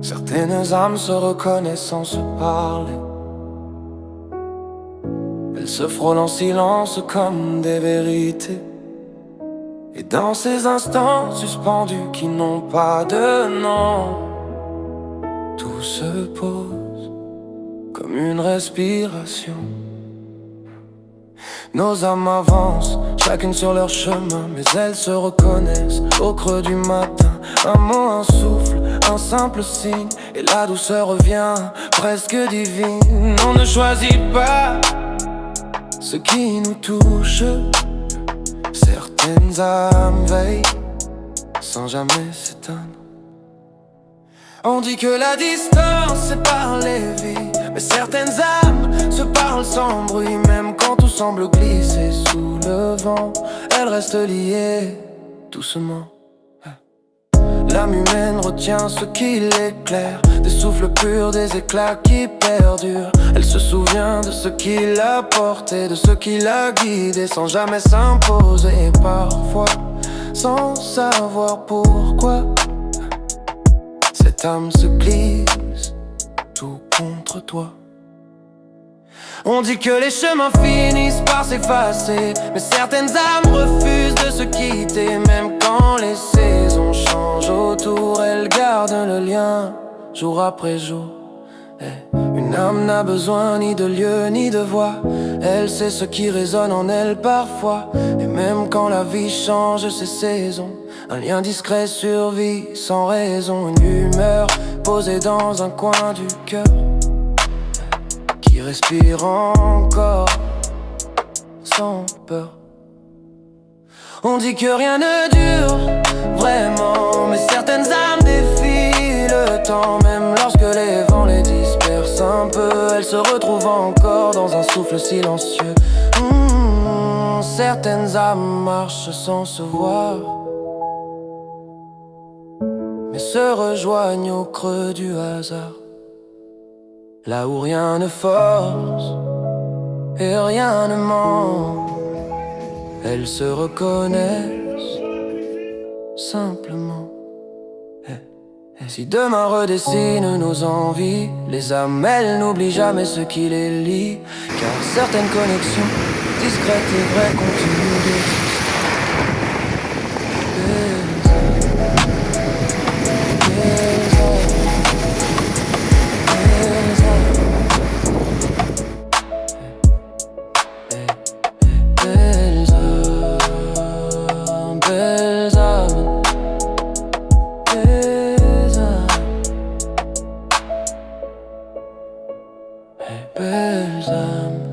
Certaines âmes se reconnaissent sans se parler. Elles se frôlent en silence comme des vérités. Et dans ces instants suspendus qui n'ont pas de nom, tout se pose comme une respiration. Nos âmes avancent, chacune sur leur chemin, mais elles se reconnaissent au creux du matin. Un mot, un souffle, un simple signe, et la douceur revient, presque divine. On ne choisit pas ce qui nous touche. Certaines âmes veillent sans jamais s'éteindre. On dit que la distance sépare les vies, mais certaines âmes se parlent sans bruit. Même quand tout semble glisser sous le vent, elles restent liées doucement. L'âme humaine retient ce qui l'éclaire, des souffles purs, des éclats qui perdurent. Elle se souvient de ce qui l'a porté, de ce qui l'a guidé, sans jamais s'imposer. Et parfois, sans savoir pourquoi, cette âme se glisse tout contre toi. On dit que les chemins finissent par s'effacer, mais certaines âmes refusent de se quitter. Même quand les saisons changent autour, elles gardent le lien jour après jour. Une âme n'a besoin ni de lieu ni de voix, elle sait ce qui résonne en elle parfois. Et même quand la vie change ses saisons, un lien discret survit sans raison. Une humeur posée dans un coin du cœur qui respire encore sans peur. On dit que rien ne dure vraiment, mais certaines âmes défient le temps. Même lorsque les vents les dispersent un peu, elles se retrouvent encore dans un souffle silencieux. Certaines âmes marchent sans se voir, mais se rejoignent au creux du hasard. Là où rien ne force et rien ne ment, elles se reconnaissent simplement. Et si demain redessine nos envies, les âmes, elles n'oublient jamais ce qui les lie. Car certaines connexions, discrètes et vraies, continuent d'exister. Belles âmes.